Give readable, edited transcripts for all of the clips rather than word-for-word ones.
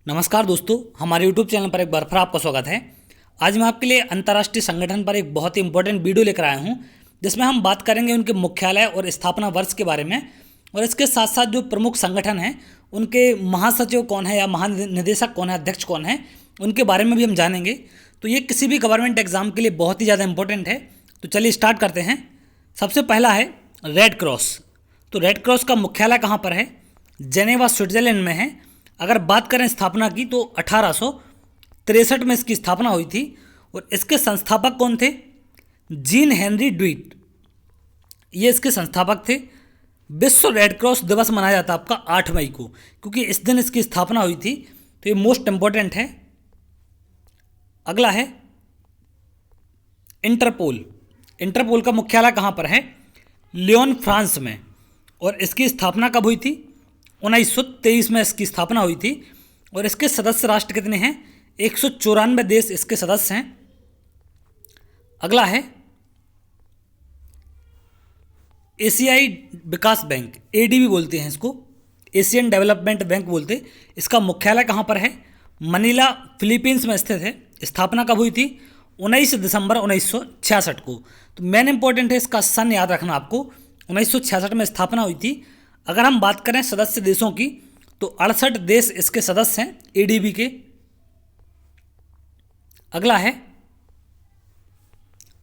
नमस्कार दोस्तों, हमारे YouTube चैनल पर एक बार फिर आपका स्वागत है। आज मैं आपके लिए अंतर्राष्ट्रीय संगठन पर एक बहुत ही इंपॉर्टेंट वीडियो लेकर आया हूं, जिसमें हम बात करेंगे उनके मुख्यालय और स्थापना वर्ष के बारे में। और इसके साथ साथ जो प्रमुख संगठन हैं उनके महासचिव कौन है या महानिदेशक कौन है, अध्यक्ष कौन है, उनके बारे में भी हम जानेंगे। तो ये किसी भी गवर्नमेंट एग्जाम के लिए बहुत ही ज़्यादा इंपॉर्टेंट है। तो चलिए स्टार्ट करते हैं। सबसे पहला है रेड क्रॉस। तो रेड क्रॉस का मुख्यालय कहाँ पर है? जेनेवा, स्विट्जरलैंड में है। अगर बात करें स्थापना की तो 1863 में इसकी स्थापना हुई थी। और इसके संस्थापक कौन थे? जीन हेनरी ड्वीट, ये इसके संस्थापक थे। विश्व रेड क्रॉस दिवस मनाया जाता है आपका 8 मई को, क्योंकि इस दिन इसकी स्थापना हुई थी। तो ये मोस्ट इंपॉर्टेंट है। अगला है इंटरपोल। इंटरपोल का मुख्यालय कहाँ पर है? लियोन, फ्रांस में। और इसकी स्थापना कब हुई थी? 1923 में इसकी स्थापना हुई थी। और इसके सदस्य राष्ट्र कितने हैं? 194 देश इसके सदस्य हैं। अगला है एशियाई विकास बैंक, एडीबी बोलते हैं इसको, एशियन डेवलपमेंट बैंक बोलते हैं। इसका मुख्यालय कहाँ पर है? मनीला, फिलीपींस में स्थित है। स्थापना कब हुई थी? 19 दिसंबर 1966 को। तो मेन इंपॉर्टेंट है, इसका सन याद रखना आपको। 1966 में स्थापना हुई थी। अगर हम बात करें सदस्य देशों की तो 68 देश इसके सदस्य हैं एडीबी के। अगला है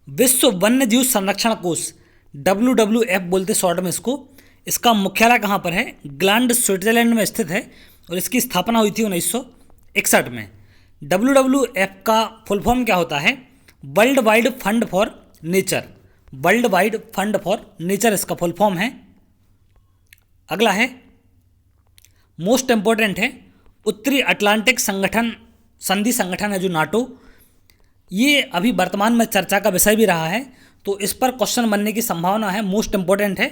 विश्व वन्य जीव संरक्षण कोष, WWF बोलते शॉर्ट में इसको। इसका मुख्यालय कहाँ पर है? ग्लांड, स्विट्जरलैंड में स्थित है। और इसकी स्थापना हुई थी 1961 में। WWF का फुल फॉर्म क्या होता है? World wide fund for nature. World wide fund for nature इसका फुल फॉर्म है। अगला है मोस्ट इंपॉर्टेंट है उत्तरी अटलांटिक संगठन, संधि संगठन है जो नाटो। ये अभी वर्तमान में चर्चा का विषय भी रहा है, तो इस पर क्वेश्चन बनने की संभावना है, मोस्ट इंपॉर्टेंट है।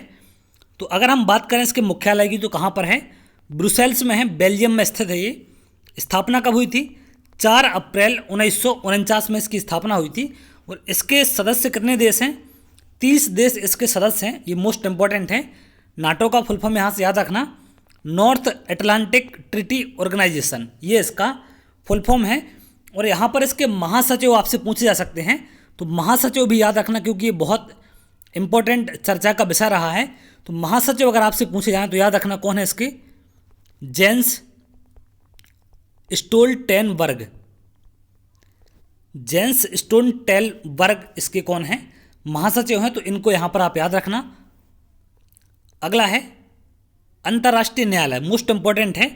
तो अगर हम बात करें इसके मुख्यालय की तो कहाँ पर है? ब्रुसेल्स में है, बेल्जियम में स्थित है ये। स्थापना कब हुई थी? 4 अप्रैल 1949 में इसकी स्थापना हुई थी। और इसके सदस्य कितने देश हैं? 30 देश इसके सदस्य हैं। ये मोस्ट इंपॉर्टेंट है। नाटो का फुल फॉर्म यहाँ से याद रखना, नॉर्थ अटलांटिक ट्रीटी ऑर्गेनाइजेशन, ये इसका फुल फॉर्म है। और यहाँ पर इसके महासचिव आपसे पूछे जा सकते हैं, तो महासचिव भी याद रखना, क्योंकि ये बहुत इंपॉर्टेंट चर्चा का विषय रहा है। तो महासचिव अगर आपसे पूछे जाएं तो याद रखना कौन है इसके? Jens Stoltenberg. जेंस स्टोल्टेनबर्ग इसके कौन है? महासचिव हैं। तो इनको यहाँ पर आप याद रखना। अगला है अंतर्राष्ट्रीय न्यायालय, मोस्ट इंपॉर्टेंट है।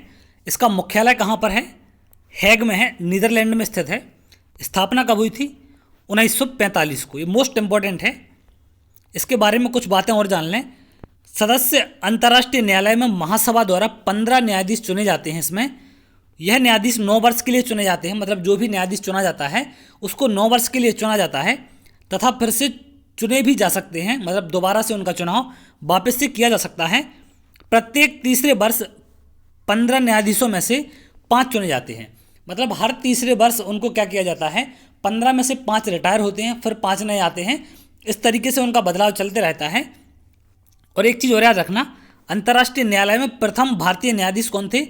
इसका मुख्यालय कहाँ पर है? हैग में है, नीदरलैंड में स्थित है। स्थापना कब हुई थी? 1945 को। ये मोस्ट इंपॉर्टेंट है। इसके बारे में कुछ बातें और जान लें। सदस्य अंतर्राष्ट्रीय न्यायालय में महासभा द्वारा 15 न्यायाधीश चुने जाते हैं। इसमें यह न्यायाधीश 9 वर्ष के लिए चुने जाते हैं। मतलब जो भी न्यायाधीश चुना जाता है उसको 9 वर्ष के लिए चुना जाता है, तथा फिर से चुने भी जा सकते हैं। मतलब दोबारा से उनका चुनाव वापस से किया जा सकता है। प्रत्येक तीसरे वर्ष 15 न्यायाधीशों में से 5 चुने जाते हैं। मतलब हर तीसरे वर्ष उनको क्या किया जाता है? 15 में से 5 रिटायर होते हैं, फिर 5 नए आते हैं। इस तरीके से उनका बदलाव चलते रहता है। और एक चीज़ और याद रखना, अंतर्राष्ट्रीय न्यायालय में प्रथम भारतीय न्यायाधीश कौन थे?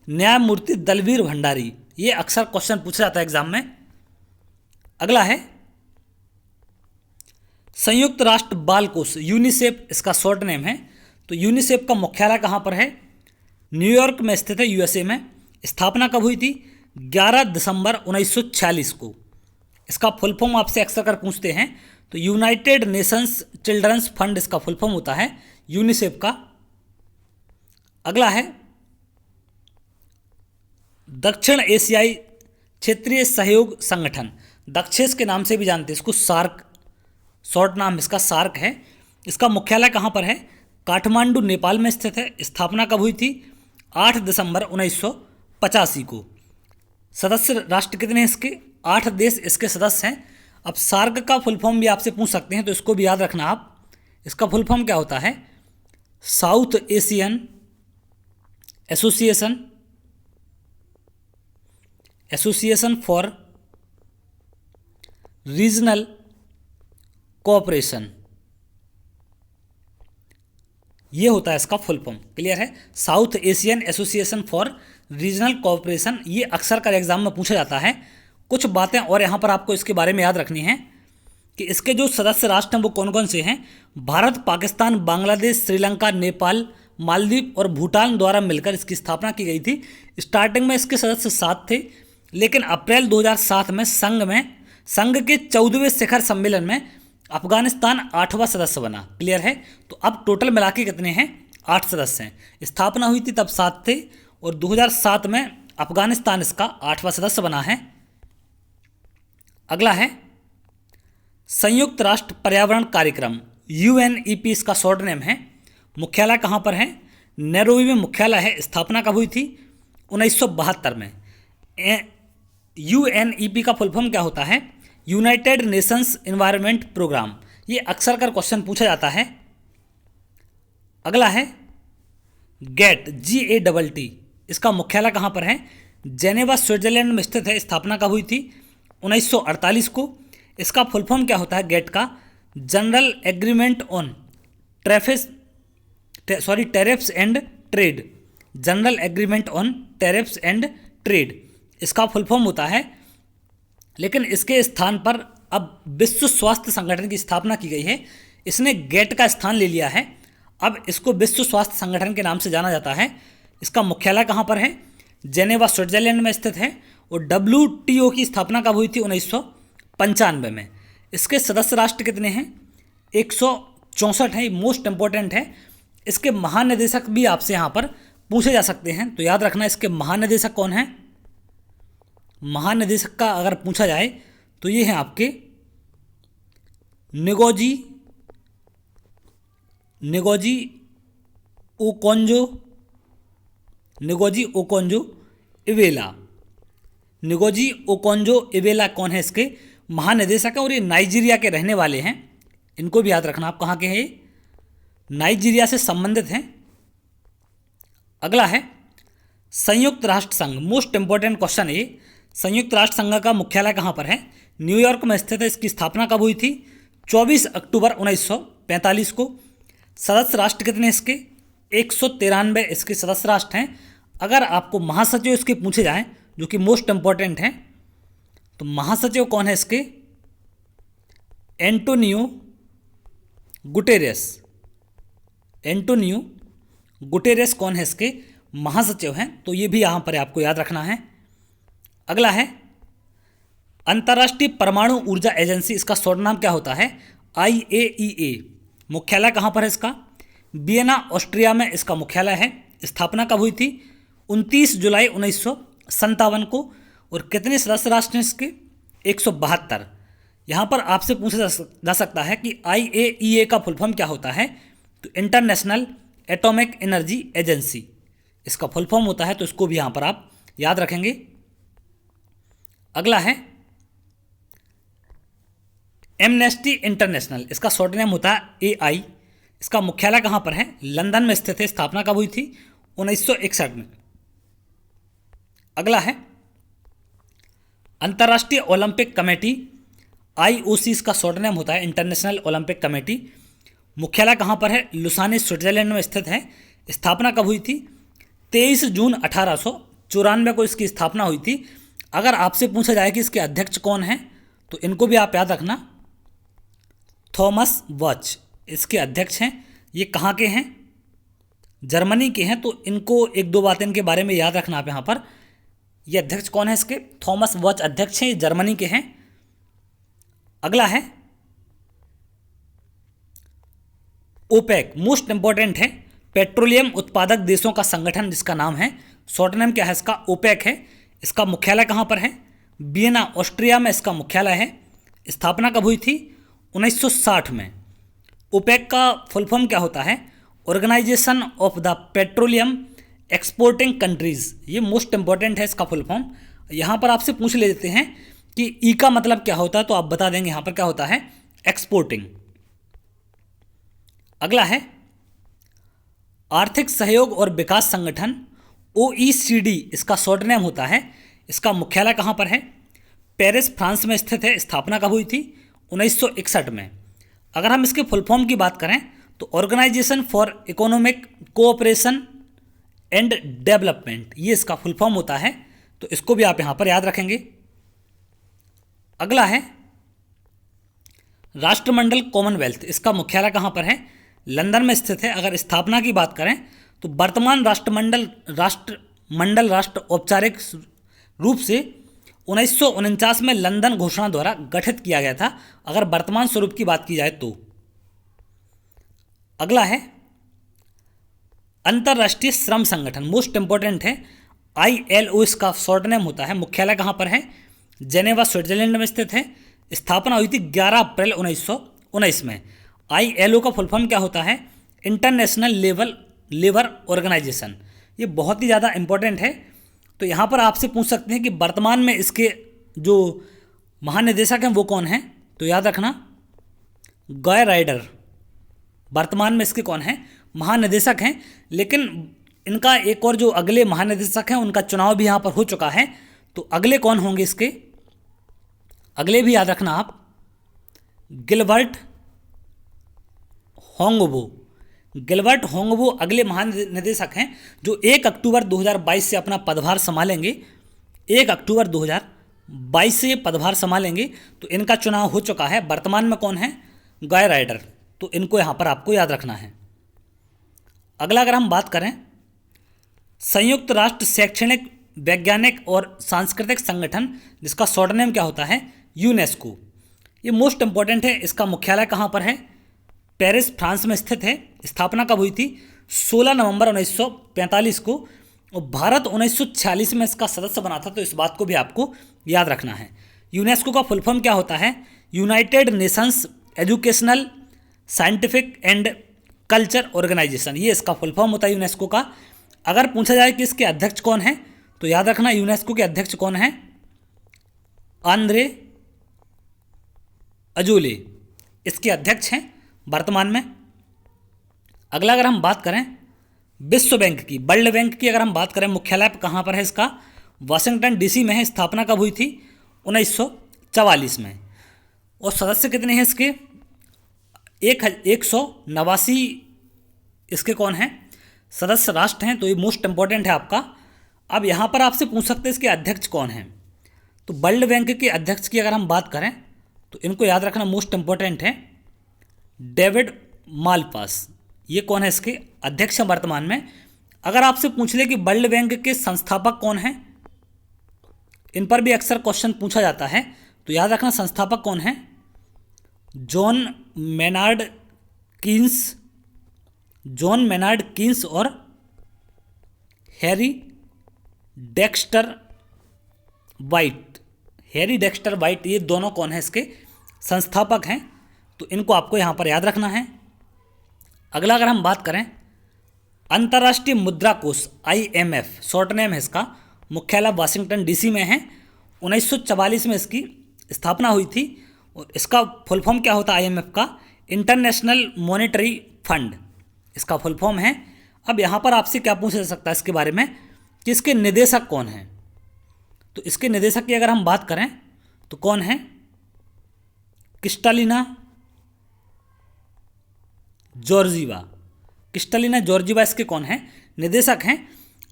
न्यायमूर्ति दलवीर भंडारी। ये अक्सर क्वेश्चन पूछा जाता है एग्जाम में। अगला है संयुक्त राष्ट्र बाल कोष, यूनिसेफ इसका शॉर्ट नेम है। तो यूनिसेफ का मुख्यालय कहाँ पर है? न्यूयॉर्क में स्थित है, USA में। स्थापना कब हुई थी? 11 दिसंबर 1946 को। इसका फुल फॉर्म आपसे अक्सर कर पूछते हैं, तो यूनाइटेड नेशंस चिल्ड्रंस फंड इसका फुल फॉर्म होता है, यूनिसेफ का। अगला है दक्षिण एशियाई क्षेत्रीय सहयोग संगठन, दक्षेस के नाम से भी जानते हैं इसको, सार्क शॉर्ट नाम इसका सार्क है। इसका मुख्यालय कहाँ पर है? काठमांडू, नेपाल में स्थित है। स्थापना कब हुई थी? 8 दिसंबर 1985 को। सदस्य राष्ट्र कितने हैं इसके? 8 देश इसके सदस्य हैं। अब सार्क का फुल फॉर्म भी आपसे पूछ सकते हैं, तो इसको भी याद रखना आप। इसका फुल फॉर्म क्या होता है? South Asian association, association for regional cooperation. ये होता है इसका फुल फॉर्म। क्लियर है? South Asian association for regional cooperation, ये अक्सर कर एग्जाम में पूछा जाता है। कुछ बातें और यहाँ पर आपको इसके बारे में याद रखनी है कि इसके जो सदस्य राष्ट्र हैं वो कौन कौन से हैं। भारत, पाकिस्तान, बांग्लादेश, श्रीलंका, नेपाल, मालदीव और भूटान द्वारा मिलकर इसकी स्थापना की गई थी। स्टार्टिंग में इसके सदस्य 7 थे, लेकिन अप्रैल 2007 में संघ के 14वें शिखर सम्मेलन में अफगानिस्तान 8वां सदस्य बना। क्लियर है? तो अब टोटल मिला के कितने हैं? 8 सदस्य हैं। स्थापना हुई थी तब 7 थे और 2007 में अफगानिस्तान इसका 8वां सदस्य बना है। अगला है संयुक्त राष्ट्र पर्यावरण कार्यक्रम, UNEP इसका शॉर्ट नेम है। मुख्यालय कहाँ पर है? नैरोबी में मुख्यालय है। स्थापना कब हुई थी? 1972 में। UNEP का फुल फॉर्म क्या होता है? United Nations Environment Programme. ये अक्सर कर क्वेश्चन पूछा जाता है। अगला है GATT, GATT, इसका मुख्यालय कहाँ पर है? जेनेवा, स्विट्जरलैंड में स्थित है। स्थापना कब हुई थी? 1948 को। इसका फुल फॉर्म क्या होता है GATT का? General agreement on tariffs and trade. General agreement on tariffs and trade इसका फुल फॉर्म होता है। लेकिन इसके स्थान पर अब विश्व स्वास्थ्य संगठन की स्थापना की गई है। इसने GATT का स्थान ले लिया है। अब इसको विश्व स्वास्थ्य संगठन के नाम से जाना जाता है। इसका मुख्यालय कहाँ पर है? जेनेवा, स्विट्जरलैंड में स्थित है। और WTO की स्थापना कब हुई थी? 1995 में। इसके सदस्य राष्ट्र कितने हैं? 164 है। मोस्ट इंपॉर्टेंट है। इसके महानिदेशक भी आपसे यहाँ पर पूछे जा सकते हैं, तो याद रखना इसके महानिदेशक कौन है। महानिदेशक का अगर पूछा जाए तो ये हैं आपके निगोजी ओकोंजो इवेला। निगोजी ओकोंजो इवेला कौन है? इसके महानिदेशक है और ये नाइजीरिया के रहने वाले हैं। इनको भी याद रखना। आप कहाँ के हैं? ये नाइजीरिया से संबंधित हैं। अगला है संयुक्त राष्ट्र संघ। मोस्ट इंपॉर्टेंट क्वेश्चन है ये। संयुक्त राष्ट्र संघ का मुख्यालय कहाँ पर है? न्यूयॉर्क में स्थित है। इसकी स्थापना कब हुई थी? 24 अक्टूबर 1945 को। सदस्य राष्ट्र कितने इसके? 193 इसके सदस्य राष्ट्र हैं। अगर आपको महासचिव इसके पूछे जाएं, जो कि मोस्ट इंपॉर्टेंट हैं, तो महासचिव कौन है इसके? एंटोनियो गुटेरेस कौन है इसके? महासचिव हैं। तो ये भी यहाँ पर आपको याद रखना है। अगला है अंतर्राष्ट्रीय परमाणु ऊर्जा एजेंसी। इसका शॉर्ट नाम क्या होता है? IAEA। मुख्यालय कहाँ पर है इसका? वियना, ऑस्ट्रिया में इसका मुख्यालय है। स्थापना कब हुई थी? 29 जुलाई 1957 को। और कितने सदस्य राष्ट्र हैं इसके? 172। यहाँ पर आपसे पूछा जा सकता है कि IAEA का फुल फॉर्म क्या होता है? तो इंटरनेशनल एटॉमिक एनर्जी एजेंसी इसका फुल फॉर्म होता है। तो इसको भी यहाँ पर आप याद रखेंगे। अगला है एमनेस्टी इंटरनेशनल। इसका शॉर्ट नेम होता है AI। इसका मुख्यालय कहाँ पर है? लंदन में स्थित है। स्थापना कब हुई थी? 1961 में। अगला है अंतर्राष्ट्रीय ओलंपिक कमेटी, IOC इसका शॉर्ट नेम होता है, इंटरनेशनल ओलंपिक कमेटी। मुख्यालय कहाँ पर है? लुसाने, स्विट्जरलैंड में स्थित है। स्थापना कब हुई थी? 23 जून 1894 को इसकी स्थापना हुई थी। अगर आपसे पूछा जाए कि इसके अध्यक्ष कौन हैं, तो इनको भी आप याद रखना, थॉमस बच इसके अध्यक्ष हैं। ये कहाँ के हैं? जर्मनी के हैं। तो इनको एक दो बातें इनके बारे में याद रखना आप यहाँ पर। ये अध्यक्ष कौन है इसके? थॉमस बच अध्यक्ष हैं। ये जर्मनी के हैं। अगला है ओपेक। मोस्ट इंपॉर्टेंट है, पेट्रोलियम उत्पादक देशों का संगठन जिसका नाम है, शॉर्ट नेम क्या है इसका? ओपेक है। इसका मुख्यालय कहाँ पर है? वियना, ऑस्ट्रिया में इसका मुख्यालय है। स्थापना कब हुई थी? 1960 में। ओपेक का फुल फॉर्म क्या होता है? Organization of the Petroleum Exporting Countries. ये मोस्ट इंपॉर्टेंट है इसका फुल फॉर्म। यहाँ पर आपसे पूछ लेते हैं कि ई का मतलब क्या होता है, तो आप बता देंगे यहाँ पर क्या होता है? एक्सपोर्टिंग। अगला है आर्थिक सहयोग और विकास संगठन, OECD इसका शॉर्ट नेम होता है। इसका मुख्यालय कहाँ पर है? पेरिस, फ्रांस में स्थित है। स्थापना कब हुई थी? 1961 में। अगर हम इसके फुल फॉर्म की बात करें तो Organisation for Economic Cooperation and Development, ये इसका फुल फॉर्म होता है। तो इसको भी आप यहाँ पर याद रखेंगे। अगला है राष्ट्रमंडल कॉमनवेल्थ, इसका मुख्यालय कहाँ पर है? लंदन में स्थित है। अगर स्थापना की बात करें तो वर्तमान राष्ट्रमंडल राष्ट्र औपचारिक रूप से 1949 में लंदन घोषणा द्वारा गठित किया गया था, अगर वर्तमान स्वरूप की बात की जाए तो। अगला है अंतर्राष्ट्रीय श्रम संगठन, मोस्ट इंपॉर्टेंट है। ILO इसका शॉर्ट नेम होता है। मुख्यालय कहाँ पर है? जेनेवा स्विट्जरलैंड में स्थित है। स्थापना हुई थी 11 अप्रैल 1919 में। ILO का फुल फॉर्म क्या होता है? International Labour Organization. ये बहुत ही ज़्यादा इंपॉर्टेंट है। तो यहाँ पर आपसे पूछ सकते हैं कि वर्तमान में इसके जो महानिदेशक हैं वो कौन हैं? तो याद रखना गॉय राइडर वर्तमान में इसके कौन हैं? महानिदेशक हैं। लेकिन इनका एक और जो अगले महानिदेशक हैं उनका चुनाव भी यहाँ पर हो चुका है। तो अगले कौन होंगे इसके? अगले भी याद रखना आप, गिलबर्ट होंगबो अगले महानिदेशक हैं जो 1 अक्टूबर 2022 से अपना पदभार संभालेंगे। 1 अक्टूबर 2022 से ये पदभार संभालेंगे। तो इनका चुनाव हो चुका है। वर्तमान में कौन है? Guy Ryder. तो इनको यहाँ पर आपको याद रखना है। अगला अगर हम बात करें संयुक्त राष्ट्र शैक्षणिक, वैज्ञानिक और सांस्कृतिक संगठन, जिसका शॉर्ट नेम क्या होता है? यूनेस्को। ये मोस्ट इंपॉर्टेंट है। इसका मुख्यालय कहाँ पर है? पेरिस फ्रांस में स्थित है। स्थापना कब हुई थी? 16 नवंबर 1945 को। और भारत 1946 में इसका सदस्य बना था। तो इस बात को भी आपको याद रखना है। यूनेस्को का फुल फॉर्म क्या होता है? United Nations Educational, Scientific and Culture Organization, ये इसका फुल फॉर्म होता है यूनेस्को का। अगर पूछा जाए कि इसके अध्यक्ष कौन है तो याद रखना यूनेस्को के अध्यक्ष कौन है? आंद्रे अजोले इसके अध्यक्ष हैं वर्तमान में। अगला अगर हम बात करें विश्व बैंक की, वर्ल्ड बैंक की अगर हम बात करें, मुख्यालय कहाँ पर है इसका? वाशिंगटन DC में है। स्थापना कब हुई थी? 1944 में। और सदस्य कितने हैं इसके? 189 इसके कौन हैं? सदस्य राष्ट्र हैं। तो ये मोस्ट इंपॉर्टेंट है आपका। अब यहाँ पर आपसे पूछ सकते हैं इसके अध्यक्ष कौन हैं। तो वर्ल्ड बैंक के अध्यक्ष की अगर हम बात करें तो इनको याद रखना, मोस्ट इंपॉर्टेंट है डेविड मालपास। ये कौन है? इसके अध्यक्ष हैं वर्तमान में। अगर आपसे पूछ ले कि वर्ल्ड बैंक के संस्थापक कौन हैं, इन पर भी अक्सर क्वेश्चन पूछा जाता है। तो याद रखना संस्थापक कौन है? जॉन मेनार्ड कीन्स और हैरी डेक्स्टर वाइट, ये दोनों कौन है? इसके संस्थापक हैं। तो इनको आपको यहाँ पर याद रखना है। अगला अगर हम बात करें अंतर्राष्ट्रीय मुद्रा कोष, IMF शॉर्ट नेम है इसका। मुख्यालय वाशिंगटन DC में है। 1944 में इसकी स्थापना हुई थी। और इसका फुल फॉर्म क्या होता है? IMF का इंटरनेशनल मॉनेटरी फंड इसका फुल फॉर्म है। अब यहाँ पर आपसे क्या पूछा जा सकता है इसके बारे में कि इसके निदेशक कौन हैं? तो इसके निदेशक की अगर हम बात करें तो कौन है? क्रिस्टालिना जॉर्जीवा इसके कौन हैं? निदेशक हैं।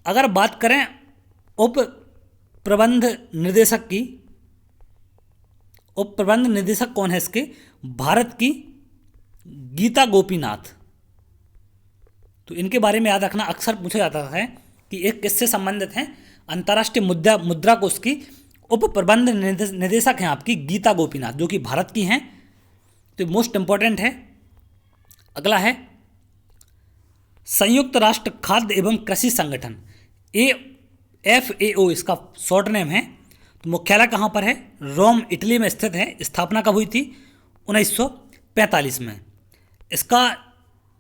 अगर बात करें उप प्रबंध निदेशक कौन है इसके? भारत की गीता गोपीनाथ। तो इनके बारे में याद रखना, अक्सर पूछा जाता है कि एक किससे संबंधित हैं? अंतर्राष्ट्रीय मुद्रा कोष की उप प्रबंध निदेशक हैं आपकी गीता गोपीनाथ, जो कि भारत की हैं। तो मोस्ट इंपॉर्टेंट है। अगला है संयुक्त राष्ट्र खाद्य एवं कृषि संगठन, FAO इसका शॉर्ट नेम है। तो मुख्यालय कहाँ पर है? रोम इटली में स्थित है। स्थापना कब हुई थी? 1945 में। इसका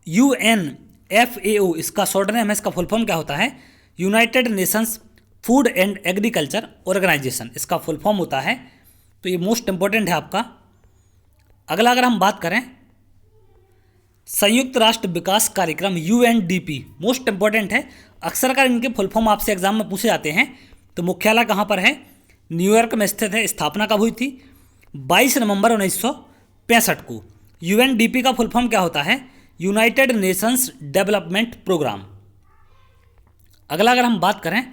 UNFAO इसका शॉर्ट नेम है। इसका फुल फॉर्म क्या होता है? United Nations Food and Agriculture Organization इसका फुल फॉर्म होता है। तो ये मोस्ट इंपॉर्टेंट है आपका। अगला अगर हम बात करें संयुक्त राष्ट्र विकास कार्यक्रम UNDP, मोस्ट इंपॉर्टेंट है। अक्सर अगर इनके फुल फॉर्म आपसे एग्जाम में पूछे जाते हैं तो मुख्यालय कहाँ पर है? न्यूयॉर्क में स्थित है। स्थापना कब हुई थी? 22 नवंबर 1965 को। UNDP का फुल फॉर्म क्या होता है? United Nations Development Programme. अगला अगर हम बात करें,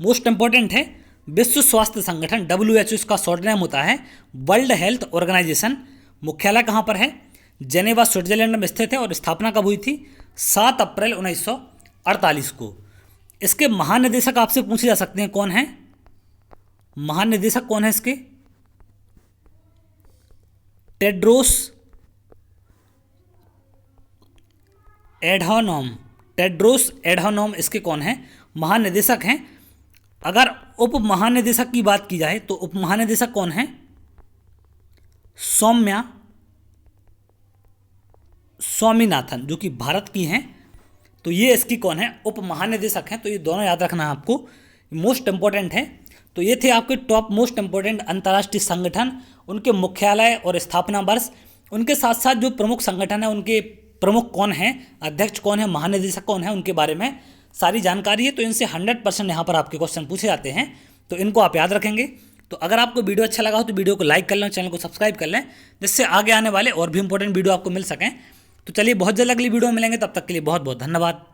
मोस्ट इंपॉर्टेंट है, विश्व स्वास्थ्य संगठन WHO, इसका शॉर्ट नेम होता है वर्ल्ड हेल्थ ऑर्गेनाइजेशन। मुख्यालय कहाँ पर है? जेनेवा स्विट्जरलैंड में स्थित है और स्थापना कब हुई थी? 7 अप्रैल 1948 को। इसके महानिदेशक आपसे पूछे जा सकते हैं, कौन है महानिदेशक, कौन है इसके? टेड्रोस एडहानोम इसके कौन है? महानिदेशक हैं। अगर उप महानिदेशक की बात की जाए तो उप महानिदेशक कौन है? स्वामीनाथन, जो कि भारत की हैं। तो ये इसकी कौन है? उप महानिदेशक हैं। तो ये दोनों याद रखना है आपको, मोस्ट इंपॉर्टेंट है। तो ये थे आपके टॉप मोस्ट इंपॉर्टेंट अंतर्राष्ट्रीय संगठन, उनके मुख्यालय और स्थापना वर्ष, उनके साथ साथ जो प्रमुख संगठन है उनके प्रमुख कौन है, अध्यक्ष कौन है, महानिदेशक कौन है, उनके बारे में सारी जानकारी है। तो इनसे 100% यहाँ पर आपके क्वेश्चन पूछे जाते हैं, तो इनको आप याद रखेंगे। तो अगर आपको वीडियो अच्छा लगा हो तो वीडियो को लाइक कर लें, चैनल को सब्सक्राइब कर लें, जिससे आगे आने वाले और भी इंपॉर्टेंट वीडियो आपको मिल सकें। तो चलिए, बहुत जल्द अगली वीडियो में मिलेंगे, तब तक के लिए बहुत बहुत धन्यवाद।